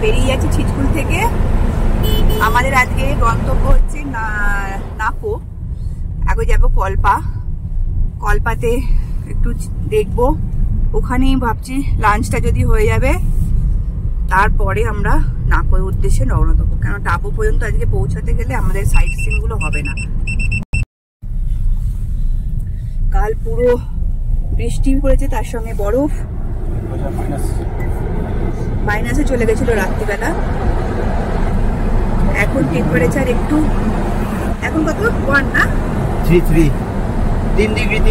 বেরিয়ে যাচ্ছি ছিটকুল থেকে। আমাদের আজকে গন্তব্য হচ্ছে নাপো। আগে যাব কল্পা। কল্পাতে একটু দেখবো, ওখানেই ভাবছি লাঞ্চটা যদি হয়ে যাবে তারপরে আমরা নাপোর উদ্দেশ্যে রওনা দেবো। কেন টাপো পর্যন্ত আজকে পৌঁছাতে গেলে আমাদের সাইট সিন গুলো হবে না। কাল পুরো বৃষ্টি পড়েছে, তার সঙ্গে বরফ, মাইনাসে চলে গেছিল রাত্রিবেলা। এখন টেম্পারেচার একটু, এখন কত 1 না 3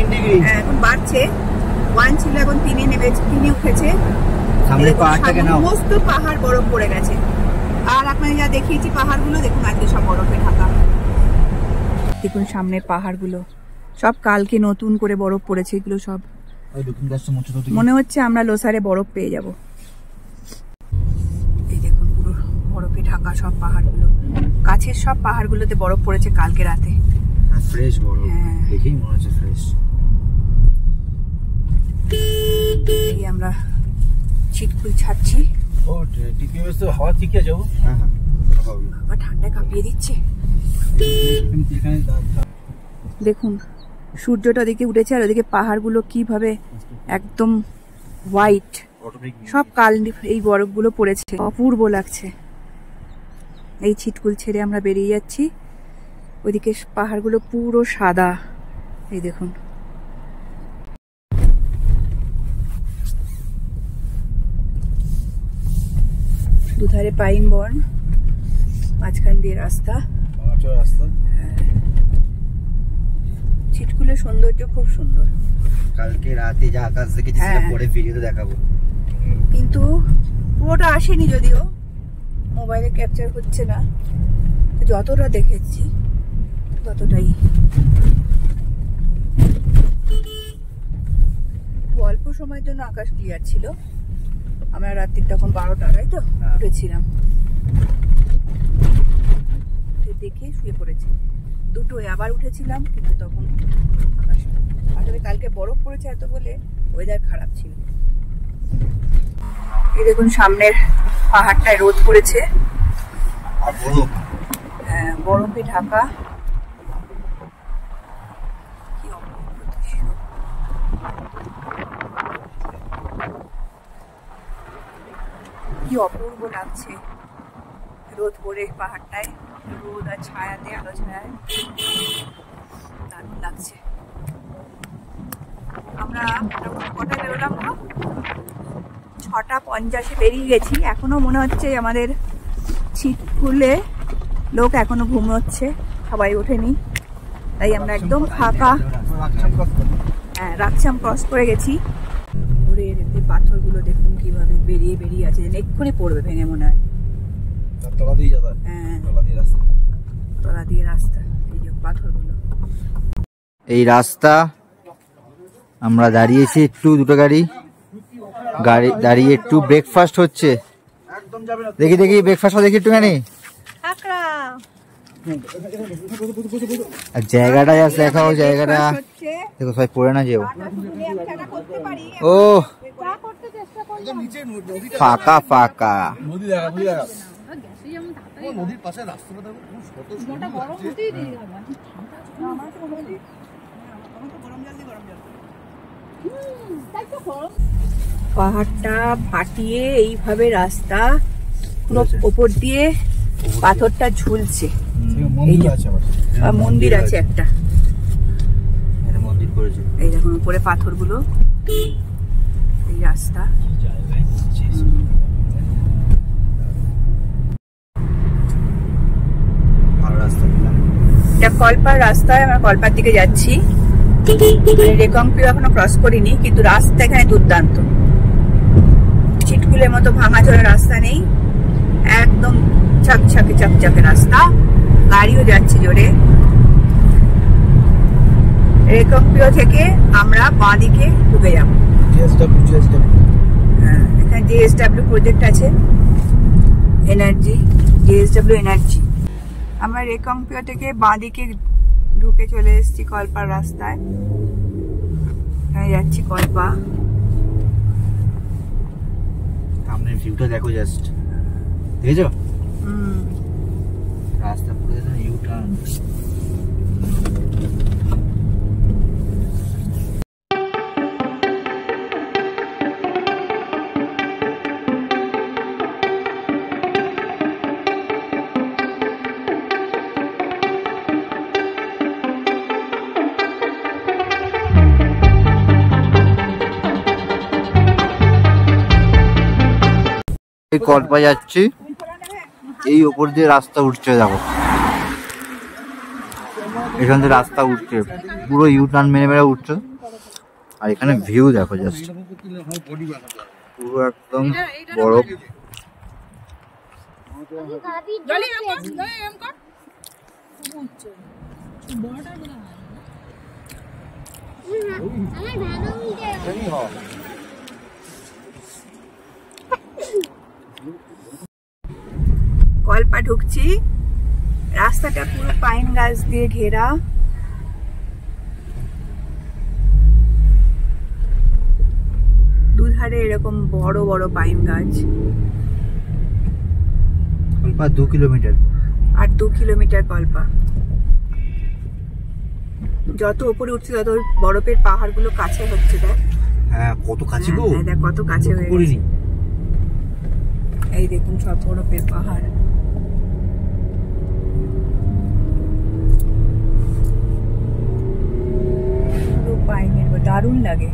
ডিগ্রি এখন বাড়ছে। 1 ছিল, এখন 3-এ নেমেছে, 3-এ উঠেছে। সমস্ত পাহাড় বরফ পড়ে গেছে। আর আপনাকে যা দেখিয়েছি পাহাড়গুলো দেখুন আজকে সব বরফে ঢাকা। দেখুন সামনের পাহাড়গুলো সব কালকে নতুন করে বরফ পড়েছে। এগুলো সব মনে হচ্ছে আমরা লোসারে বরফ পেয়ে যাব। এই দেখুন পুরো বরফে ঢাকা সব পাহাড়গুলো, কাছের সব পাহাড়গুলোতে বরফ পড়েছে কালকে রাতে। ফ্রেশ বরফ, দেখেই মনে হচ্ছে ফ্রেশ। এই আমরা ছিটকুল ছাড়ছি। ও টিপিএমএস তো হাওয়া ঠিক আছে। হ্যাঁ আবার ঠান্ডায় কাঁপিয়ে দিচ্ছে। দেখুন সূর্যটা ওদিকে উঠেছে আর ওদিকে পাহাড়গুলো কিভাবে একদম হোয়াইট, সব কাল এই বরফগুলো পড়েছে, অপূর্ব লাগছে। এই ছিটকুল ছেড়ে আমরা বেরিয়ে যাচ্ছি। ওইদিকে পাহাড়গুলো পুরো সাদা, এই দেখুন। দুধারে পাইন বন, মাঝখান দিয়ে রাস্তা। ছিটকুলের সৌন্দর্য খুব সুন্দর। কালকে রাতে যা আকাশ দেখেছি সেটা পরে ভিডিওতে দেখাবো, কিন্তু পুরোটা আসেনি, যদিও মোবাইলে ক্যাপচার হচ্ছে না। যতটা দেখেছি ততটাই। অল্প সময়ের জন্য আকাশ ক্লিয়ার ছিল। আমরা রাত্রি তখন 12টা, তাই তো উঠেছিলাম, দেখে শুয়ে পড়েছি। দুটোয় আবার উঠেছিলাম, কিন্তু তখন আকাশ, আসলে কালকে বরফ পড়েছে এত বলে ওয়েদার খারাপ ছিল। এই দেখুন সামনের পাহাড়টায় রোদ পড়েছে, বরফে ঢাকা। কি অপূর্ব লাগছে রোদ পড়ে পাহাড়টায়, রোদ আর ছায়াতে, আলো ছায়ায় দারুণ লাগছে। আমরা কটা বেরোলাম, 6:50 বেরিয়ে গেছি। এখনো মনে হচ্ছে আমাদের ছিটকুলে লোক এখনো ঘুমোচ্ছে, সবাই ওঠেনি, তাই আমরা একদম ফাঁকা। রাকচাম ক্রস করে গেছি। পাথরগুলো দেখুন কিভাবে বেরিয়ে বেরিয়ে আছে, যেন এক্ষুনি পড়বে ভেঙে, মনে হয়। তলা দিয়ে রাস্তা, এই যে পাথরগুলো। এই রাস্তা আমরা দাঁড়িয়েছি একটু, দুটো গাড়ি দাঁড়িয়ে একটু ব্রেকফাস্ট হচ্ছে। দেখি ব্রেকফাস্ট দেখি একটুখানি। আর জায়গাটা জাস্ট দেখাও, জায়গাটা দেখো, সবাই পড়ে না যেও। ও ফাঁকা ফাঁকা। পাহাড়টা ফাটিয়ে এইভাবে রাস্তা পুরো ওপর দিয়ে পাথরটা ঝুলছে। মন্দির আছে একটা, এই দেখুন উপরে পাথরগুলো, এই রাস্তা। এটা কল্পার রাস্তায়, আমরা কল্পার দিকে যাচ্ছি। রেকংপিও এখনো ক্রস করিনি, কিন্তু রাস্তা এখানে দুর্দান্ত। ছিটকুলের মতো ভাঙাচোরা রাস্তা নেই, একদম চকচকে রাস্তা, গাড়িও যাচ্ছে জোরে। রেকংপিও থেকে আমরা বাঁ দিকে ঢুকে যাবো। এখানে JSW প্রজেক্ট আছে, এনার্জি, JSW এনার্জি। আমরা রেকংপিও থেকে বাঁ দিকে ঢুকে চলে এসেছি কল্পার রাস্তায়। এখানে যাচ্ছি কল্পা। সামনের ভিউটা দেখো জাস্ট। দেখেছো? রাস্তা পুরো ইউ টার্ন। কল্পা যাচ্ছি, এই ওপর দিয়ে রাস্তা উঠছে, দেখো এখান থেকে রাস্তা উঠছে, পুরো ইউ টার্ন মেরে মেরে উঠছে। আর এখানে ভিউ দেখো জাস্ট, পুরো একদম বরফ। কল্পা ঢুকছি, রাস্তাটা পুরো পাইন গাছ দিয়ে ঘেরা। দুধারে এরকম বড় বড় পাইন গাছ। কল্পা 2 কিলোমিটার, আর 2 কিলোমিটার কল্পা। যত উপরে উঠছে তত বরফের পাহাড় গুলো কাছে হচ্ছে। দেখ হ্যাঁ কত কাছে গো, দেখ কত কাছে হয়ে গেছে। এই দেখুন সব বরফের পাহাড়। দারুণ লাগে।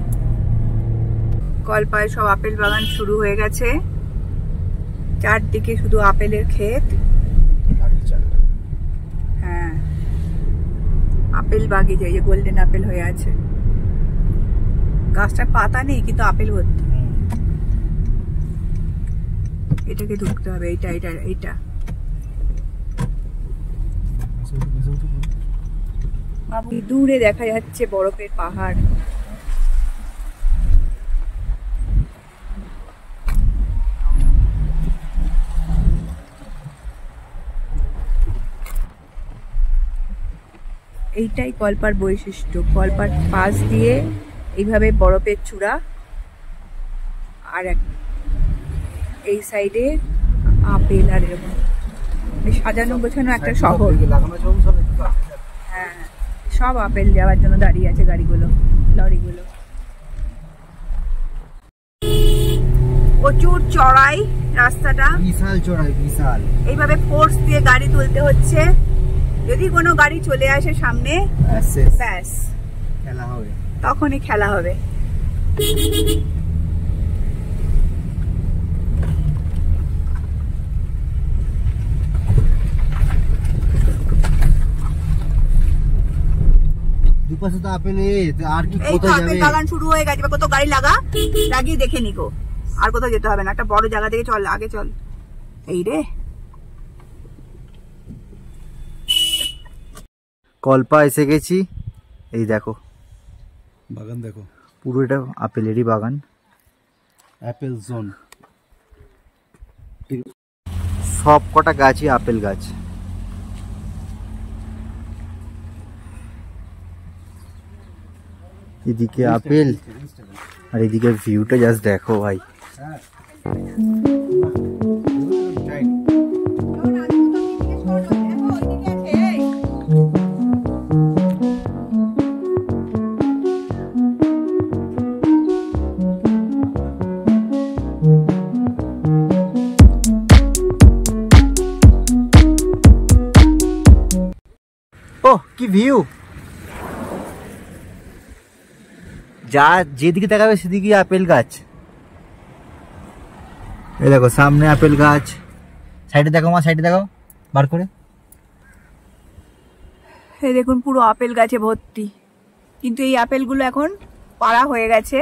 কল্পায় সব আপেল বাগান শুরু হয়ে গেছে, চারদিকে শুধু আপেলের ক্ষেত। হ্যাঁ আপেল বাগিচা, এই যে গোল্ডেন আপেল হয়ে আছে। গাছটার পাতা নেই কিন্তু আপেল ভর্তি। এটাকে ঢুকতে হবে, এইটা এইটা এইটা। দূরে দেখা যাচ্ছে বরফের পাহাড়। এইটাই কল্পার বৈশিষ্ট্য। কল্পার পাশ দিয়ে এইভাবে বরফের চূড়া, আর এই সাইডে আপেল, আর এরকম সাজানো গোছানো একটা শহর। হ্যাঁ সব আপেল যাওয়ার জন্য দাঁড়িয়ে আছে গাড়িগুলো, লরিগুলো। প্রচুর চড়াই রাস্তাটা, বিশাল চড়াই, বিশাল। এইভাবে ফোর্স দিয়ে গাড়ি তুলতে হচ্ছে। যদি কোনো গাড়ি চলে আসে সামনে, ব্যাস খেলা হবে, তখনই খেলা হবে। দুপাশে তো আপেল, আর কি কোথায় যাবে? আপেল বাগান শুরু হয়ে গেছে, কত গাড়ি লাগিয়ে দেখে নিকো। আর কোথাও যেতে হবে না, একটা বড় জায়গা থেকে চল, আগে চল। এই রে কল্পা এসে গেছি। এই দেখো বাগান, দেখো পুরো এটা আপেলেরই বাগান, অ্যাপেল জোন। সব কটা গাছই আপেল গাছ। এদিকে আপেল আর এদিকে ভিউটা জাস্ট দেখো ভাই। ও কি ভিউ, যা যেদিকে দেখাবে সেদিকে আপেল গাছ। এই দেখো সামনে আপেল গাছ, সাইডে দেখো মা, সাইডে দেখো বার করে। এই দেখুন পুরো আপেল গাছে ভর্তি, কিন্তু এই আপেলগুলো এখন পাড়া হয়ে গেছে।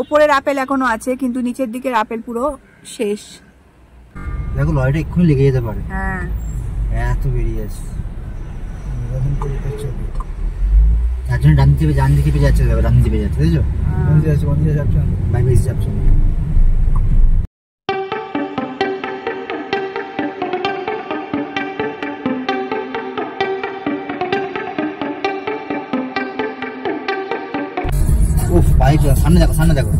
ওপরের আপেল এখনো আছে, কিন্তু নিচের দিকের আপেল পুরো শেষ। দেখো লরিটা এক্ষুনি লেগে যেতে পারে। হ্যাঁ এত বেরিয়ে আছে, তার জন্য ডান দিকে যাচ্ছে, ডান দিকে যাচ্ছে, বুঝছো? ভাই বেশি যাচ্ছে। উফ বাইক, সামনে দেখো, সামনে দেখো।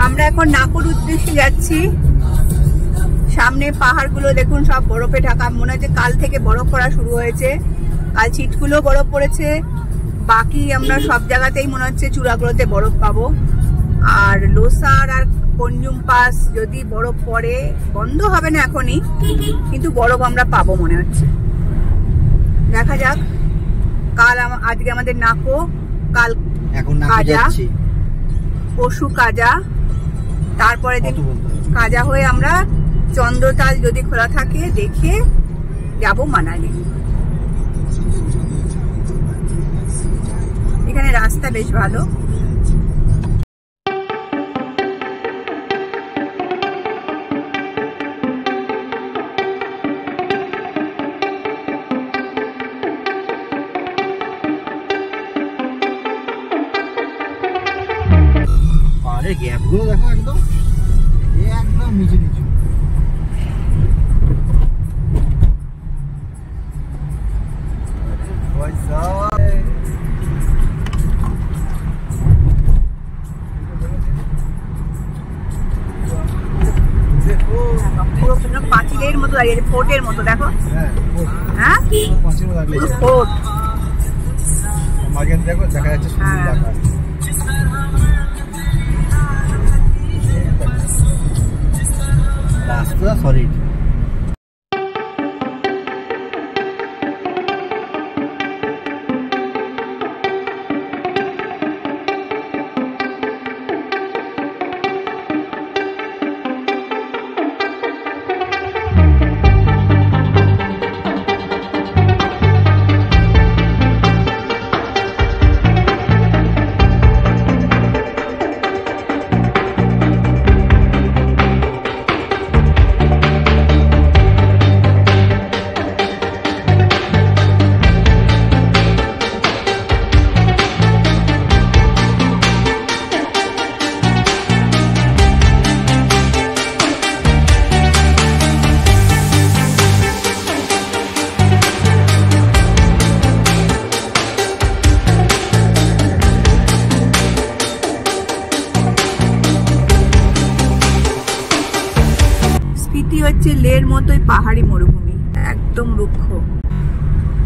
আমরা এখন নাকুর উদ্দেশ্যে যাচ্ছি। সামনে পাহাড়গুলো দেখুন সব বরফে ঢাকা, মনে হচ্ছে কাল থেকে বরফ পড়া শুরু হয়েছে। কাল ছিটগুলো বরফ পড়েছে, বাকি আমরা সব জায়গাতেই মনে হচ্ছে চূড়াগুলোতে বরফ পাবো। আর লোসার আর কঞ্জুম পাস যদি বরফ পড়ে, বন্ধ হবে না এখনই, কিন্তু বরফ আমরা পাবো মনে হচ্ছে। দেখা যাক। কাল আজকে আমাদের নাকো, কাল কাজা, পশু কাজা, তারপরে দিন কাজা হয়ে আমরা চন্দ্রতাল যদি খোলা থাকে দেখে যাব মানালি। এখানে রাস্তা বেশ ভালো। পাহাড়ের গ্যাপগুলো দেখো, একদম একদম নিচু নিচু। পাঁচিলের মতো দাঁড়িয়ে, ফোর্টের মতো দেখো। হ্যাঁ, ফোর্ট দেখো, দেখা যাচ্ছে রাস্তা সলিড। হচ্ছে লের মতোই পাহাড়ি মরুভূমি, একদম রুক্ষ।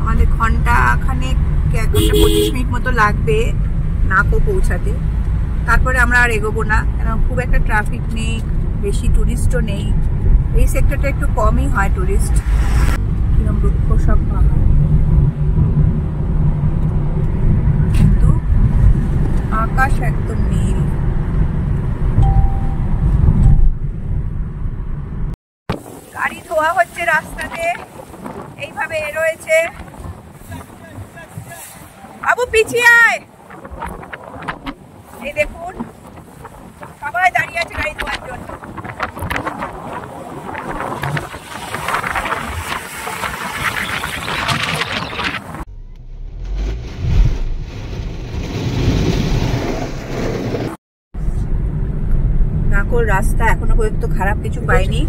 আমাদের ঘন্টা 25 মিনিট মতো লাগবে নাকো পৌঁছাতে। তারপরে আমরা আর এগোবো না, কারণ খুব একটা ট্রাফিক নেই, বেশি টুরিস্টও নেই। এই সেক্টরটা একটু কমই হয় টুরিস্ট। কিরকম রুক্ষ সব পাহাড়, কিন্তু আকাশ একদম নীল। গাড়ি ধোয়া হচ্ছে রাস্তাতে, এইভাবে রয়েছে। বাবু পিছিয়ে আয়। এই দেখুন সবাই দাঁড়িয়ে আছে গাড়ি ধোয়ার জন্য। নাকোর রাস্তা এখনো পর্যন্ত খারাপ কিছু পাইনি,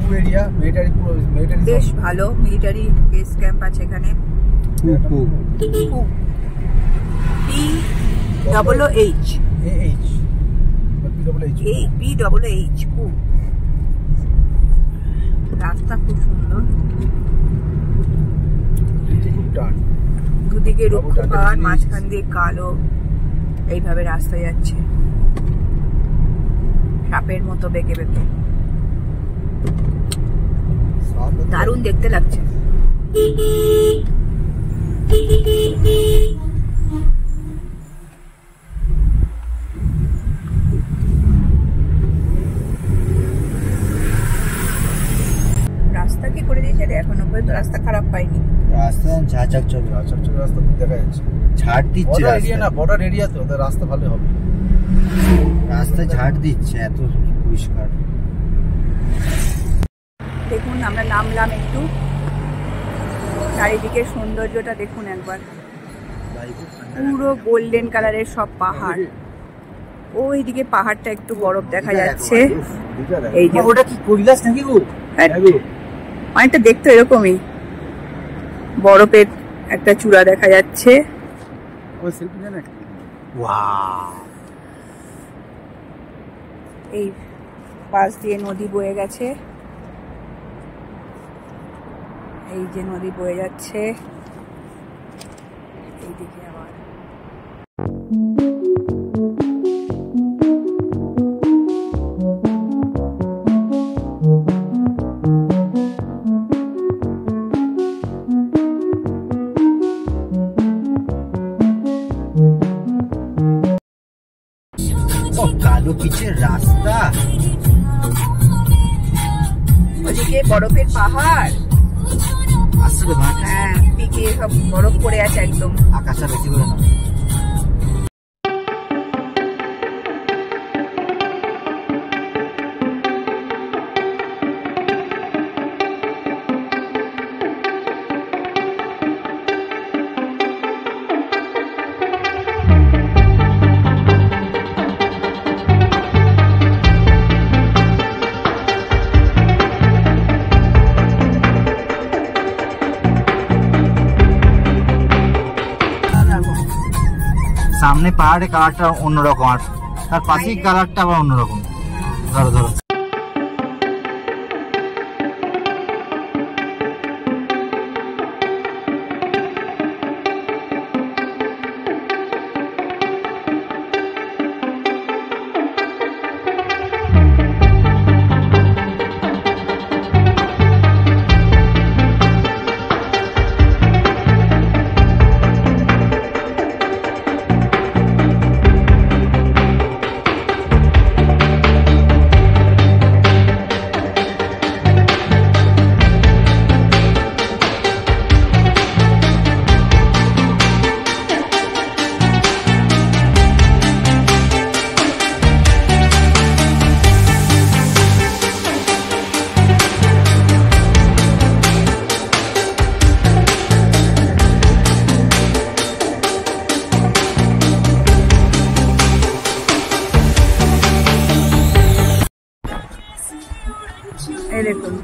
বেশ ভালো। মিলিটারি বেস ক্যাম্প আছে এখানে। রাস্তা খুব সুন্দর, দুদিকে রুক্ষ পাহাড়, মাঝখান দিয়ে কালো, এইভাবে রাস্তা যাচ্ছে সাপের মতো বেঁকে বেঁকে। দারুণ দেখতে লাগছে। রাস্তা কি করে দিয়েছে রে, এখনো পর্যন্ত রাস্তা খারাপ পাইনি। রাস্তা ঝাঁচক চলে, রাস্তা দেখা যাচ্ছে, ঝাড় দিচ্ছে রাস্তা না, বর্ডার এরিয়া তো ওদের রাস্তা ভালো হবে। রাস্তা ঝাড় দিচ্ছে, এত পরিষ্কার। দেখুন আমরা নামলাম একটু, চারিদিকের সৌন্দর্যটা দেখুন একবার। পুরো গোল্ডেন কালারের সব পাহাড়, ওইদিকে পাহাড়টা একটু বরফ দেখা যাচ্ছে। এই যে ওটা কি কৈলাস নাকি গো? অনেকটা দেখতে এরকমই, বরফের একটা চূড়া দেখা যাচ্ছে। এই পাশ দিয়ে নদী বয়ে গেছে, এই যে নদী বয়ে যাচ্ছে এইদিকে আবার। কালো পিচের রাস্তা, ওদিকে বরফের পাহাড়, আসলে হ্যাঁ পিকে সব বরফ পড়ে আছে একদম। আকাশটা বেশি করে না। সামনে পাহাড়ে কালারটা অন্যরকম, আর তার পাশেই কালারটা আবার অন্যরকম। ধরো ধরো, এই দেখুন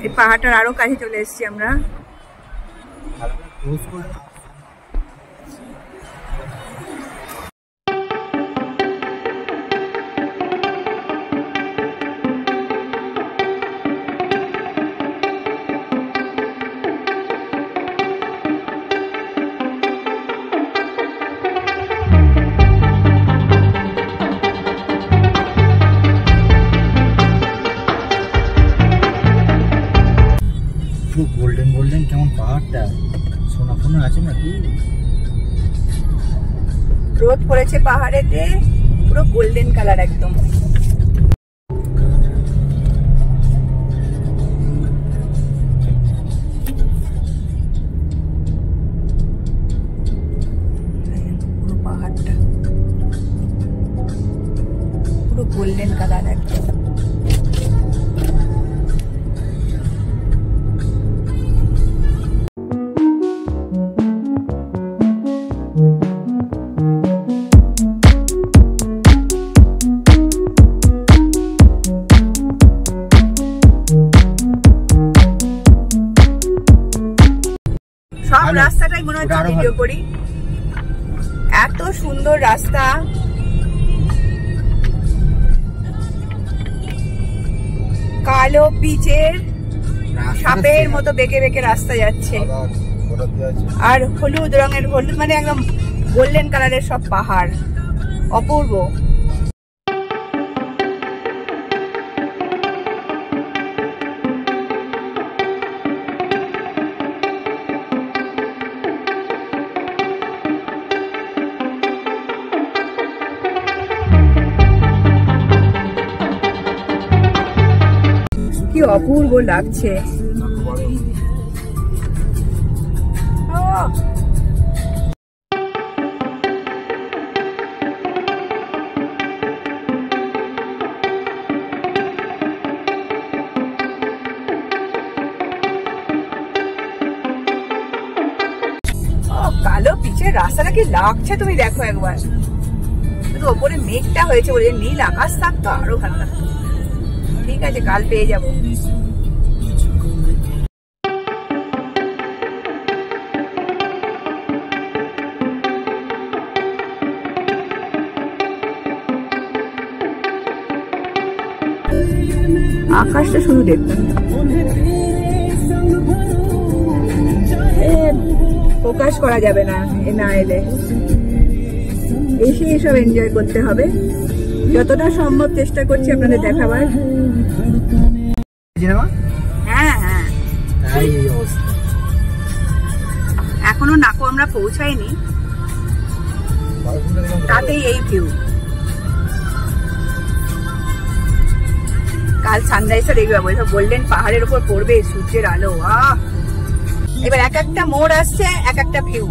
এই পাহাড়টার আরো কাছে চলে এসেছি আমরা। গোল্ডেন গোল্ডেন কেমন পাহাড়টা, সোনা ফোনা আছে নাকি? রোদ পড়েছে পাহাড়েতে, পুরো গোল্ডেন কালার একদম। পুরো পাহাড়টা পুরো গোল্ডেন কালার একদম। সব রাস্তাটাই মনে হচ্ছে ভিডিও করি, এত সুন্দর রাস্তা। কালো পিচের সাপের মতো বেঁকে বেঁকে রাস্তা যাচ্ছে, আর হলুদ রঙের, হলুদ মানে একদম গোল্ডেন কালারের সব পাহাড়, অপূর্ব। কি অপূর্ব লাগছে। কালো পিচের রাস্তাটা কি লাগছে তুমি দেখো একবার, শুধু ওপরে মেঘটা হয়েছে বলে, নীল আকাশ থাকতো আরো ভালো লাগতো। ঠিক আছে, কাল পেয়ে যাবো। আকাশটা শুধু দেখতাম, ফোকাস করা যাবে না না এলে, এসে এসব এনজয় করতে হবে। যতটা সম্ভব চেষ্টা করছি আপনাদের দেখাবার। হ্যাঁ হ্যাঁ, এখনো নাকো আমরা পৌঁছাইনি, তাতেই এই ভিউ। কাল সানরাইজটা দেখবে, গোল্ডেন পাহাড়ের উপর পড়বে সূর্যের আলো। এবার এক একটা মোড় আসছে, এক একটা ভিউ।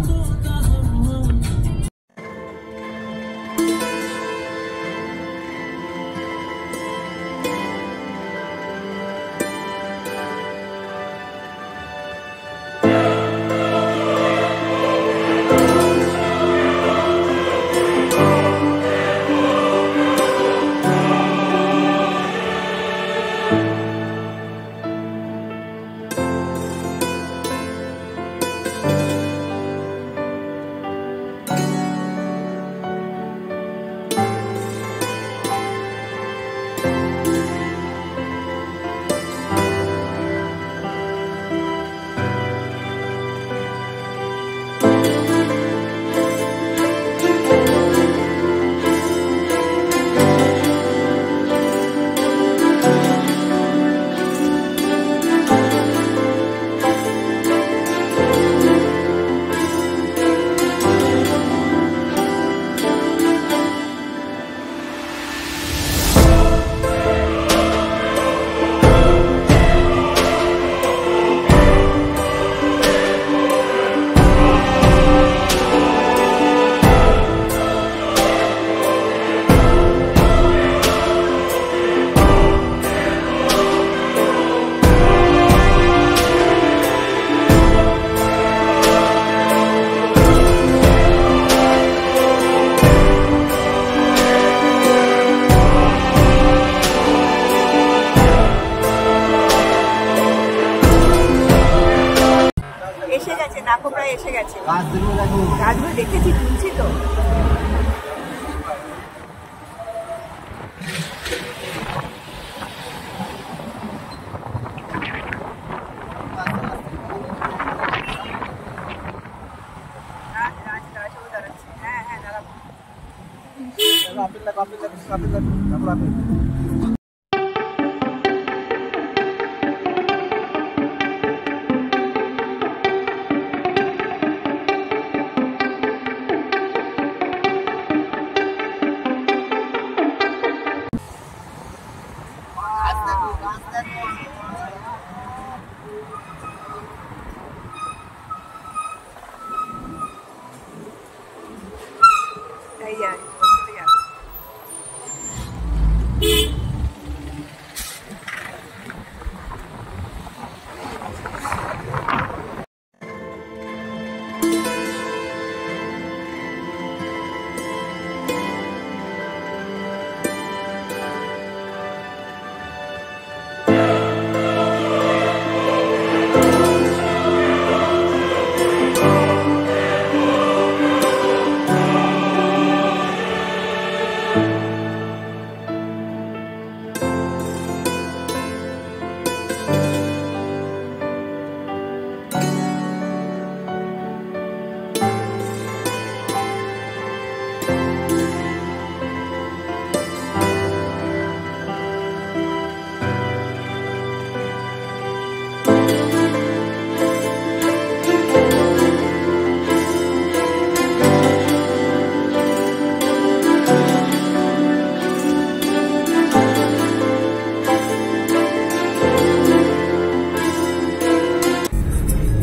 এসে গেছে, গাছগুলো দেখেছি, তুলছি তো। হ্যাঁ হ্যাঁ দাঁড়াবো।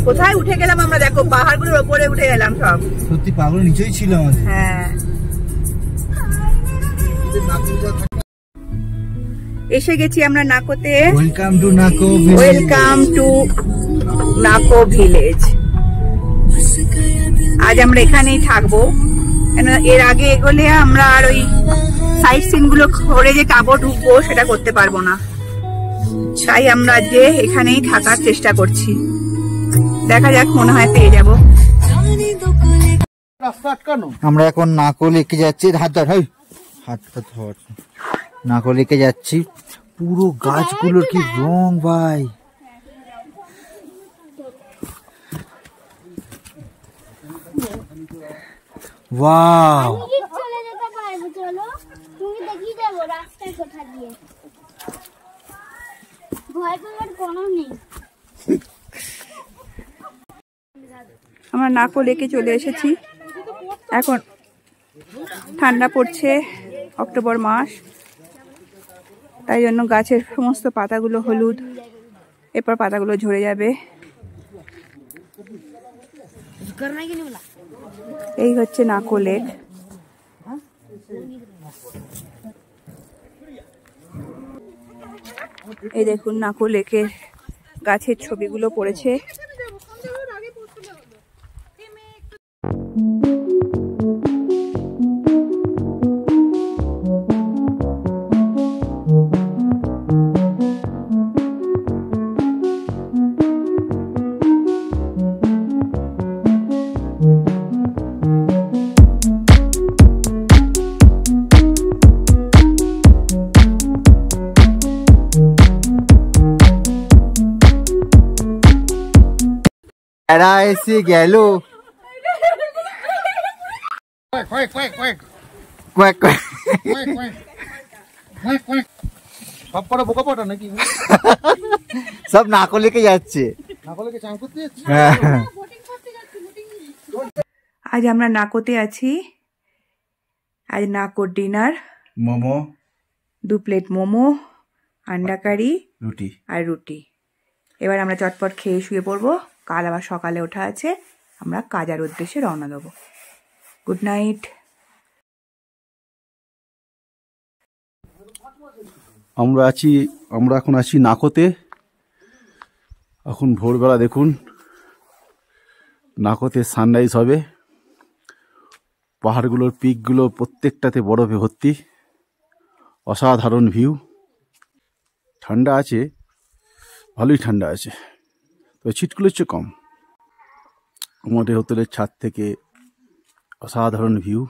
কোথায় উঠে গেলাম আমরা, দেখো পাহাড়গুলোর উপরে উঠে গেলাম সব। সত্যি পাহাড়ের নিচেই ছিল আমাদের। হ্যাঁ, এসে গেছি আমরা নাকোতে। Welcome to Nako, welcome to Nako village. আজ আমরা এখানেই থাকবো, এর আগে এগোলে আমরা আর ওই সাইট সিন গুলো করে যে কাবো ঢুকবো সেটা করতে পারবো না, তাই আমরা আজকে এখানেই থাকার চেষ্টা করছি। দেখা যাক, মনে হয় পেয়ে যাবো। আমরা এখন নাকো লেকে যাচ্ছি, হাতটা ধর, নাকো লেকে যাচ্ছি। পুরো গাছগুলোর কি রং ভাই, ওয়াও। চলে যেতে পারবো, চলো তুমি দেখিয়ে দেবো রাস্তায় কোথা দিয়ে। ভয় পাওয়ার কোনো নেই। আমরা নাকো লেকে চলে এসেছি। এখন ঠান্ডা পড়ছে, অক্টোবর মাস, তাই জন্য গাছের সমস্ত পাতাগুলো হলুদ, এরপর পাতাগুলো ঝরে যাবে। এই হচ্ছে নাকো লেক। এই দেখুন নাকো লেকের গাছের ছবিগুলো পড়েছে। এরা এসে গেল, সব পড়া বোকা পটা নাকি? সব নাকো লেকে যাচ্ছে। নাকলেকে চান করতে যাচ্ছে। আজ আমরা নাকোতে আছি। আজ নাকোর ডিনার, মোমো, 2 প্লেট মোমো, আন্ডা কারি রুটি। আর রুটি। এবার আমরা চটপট খেয়ে শুয়ে পড়বো। কাল আবার সকালে ওঠা আছে, আমরা কাজার উদ্দেশ্যে রওনা দেবো। Good night. আমরা এখন আছি নাকোতে। এখন ভোরবেলা দেখুন নাকোতে সানরাইজ হবে। পাহাড়গুলোর পিকগুলো প্রত্যেকটাতে বরফে ভর্তি, অসাধারণ ভিউ। ঠান্ডা আছে, ভালোই ঠান্ডা আছে, তো ছিটগুলো হচ্ছে কম। আমাদের হোটেলের ছাদ থেকে অসাধারণ ভিউ।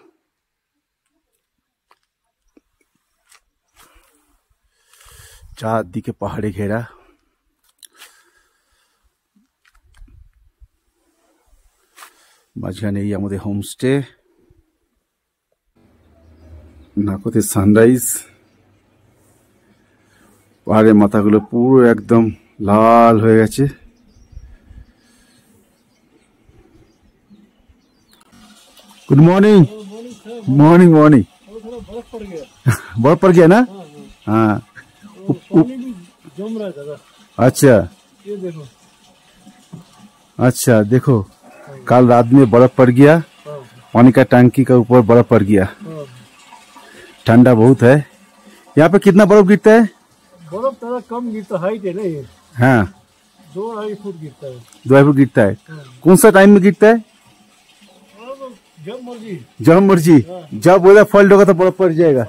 চারদিকে পাহাড়ে ঘেরা। মাঝখানে এই আমাদের হোমস্টে। নাকোতে সানরাইজ, পাহাড়ের মাথাগুলো পুরো একদম লাল হয়ে গেছে। Good morning. Morning morning. बर्फ पड़ गया ना? हाँ। जम रहा है दादा। अच्छा ये देखो। अच्छा देखो, कल रात में बर्फ पड़ गया, पानी का टंकी का ऊपर बर्फ पड़ गया। ठंडा बहुत है। यहाँ पे कितना बर्फ गिरता है? बर्फ थोड़ा कम गिरता, हाइट है ना ये, हाँ 2-2.5 फुट गिरता है। 2 फुट गिरता है। कौन सा टाइम में गिरता है? जब मर्जी। जब मर्जी, जब बोला फॉल्ट होगा तो बर्फ पड़ जाएगा।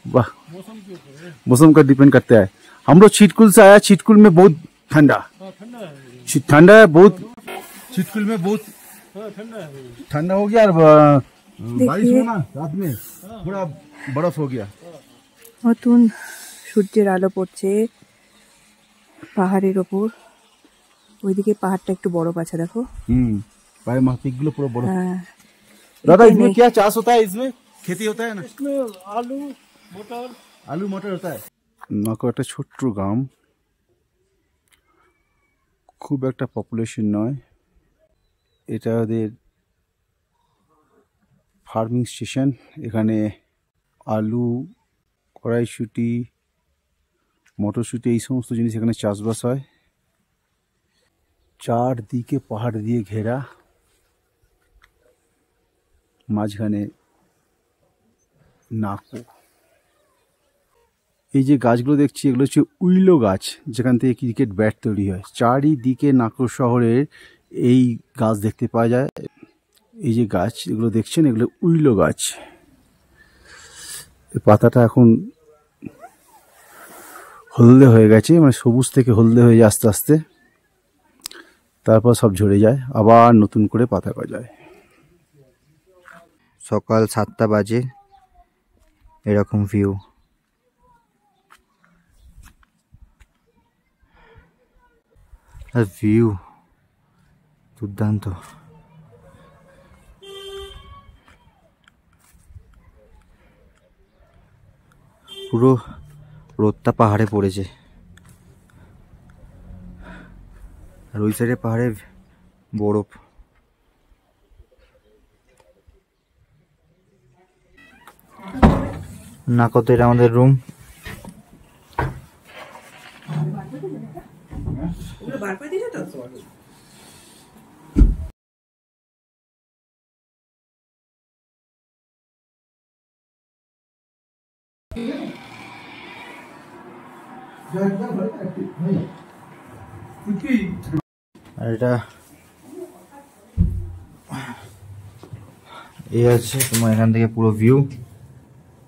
वाह, मौसम के ऊपर है। मौसम का डिपेंड करता है। हम लोग छिटकुल से आया, छिटकुल में बहुत ठंडा। ठंडा है। ठंडा है बहुत, छिटकुल में बहुत ठंडा है। ठंडा हो गया। और बारिश हुआ ना रात में, पूरा बर्फ हो गया। নতুন সূর্যের আলো পড়ছে পাহাড়ের ওপর। ওইদিকে পাহাড়টা একটু বরফ আছে দেখো। पाए माफिक गुलो पूरा बड़ा। হ্যাঁ, दादा इसमें क्या चाष होता है? इसमें खेती होता है ना? इसमें आलू मटर। आलू मटर होता है। नाको একটা ছোট্ট গ্রাম, খুব একটা পপুলেশন নয়। এটা ওদের ফার্মিং স্টেশন। এখানে আলু, কড়াইশুঁটি, মটরশুঁটি এই সমস্ত জিনিস এখানে চাষবাস হয়। চারদিকে পাহাড় দিয়ে ঘেরা, মাঝখানে নাকো। এই যে গাছগুলো দেখছি এগুলো হচ্ছে উইলো গাছ, যেখান থেকে ক্রিকেট ব্যাট তৈরি হয়। চারিদিকে নাকো শহরের এই গাছ দেখতে পাওয়া যায়। এই যে গাছ এগুলো দেখছেন, এগুলো উইলো গাছ। পাতাটা এখন হলদে হয়ে গেছে, মানে সবুজ থেকে হলদে হয়ে যায় আস্তে আস্তে, তারপর সব ঝরে যায়, আবার নতুন করে পাতা গজায়। সকাল 7টা বাজে, এরকম ভিউ। আর ভিউ দুর্দান্ত। পুরো রোদটা পাহাড়ে পড়েছে, আর ওই সাইডে পাহাড়ে বরফ। না কত এটা আমাদের রুম। আর এটা এই আছে তোমার এখান থেকে পুরো ভিউ,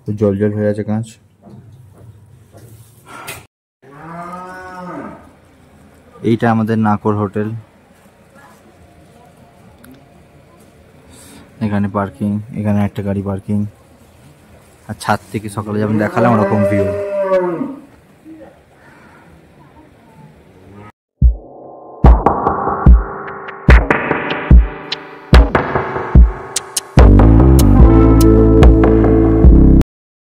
জল জল হয়ে আছে কাঁচ। এইটা আমাদের নাকর হোটেল, এখানে পার্কিং, এখানে একটা গাড়ি পার্কিং, আর ছাদ থেকে সকালে যেমন দেখালাম ওরকম ভিউ।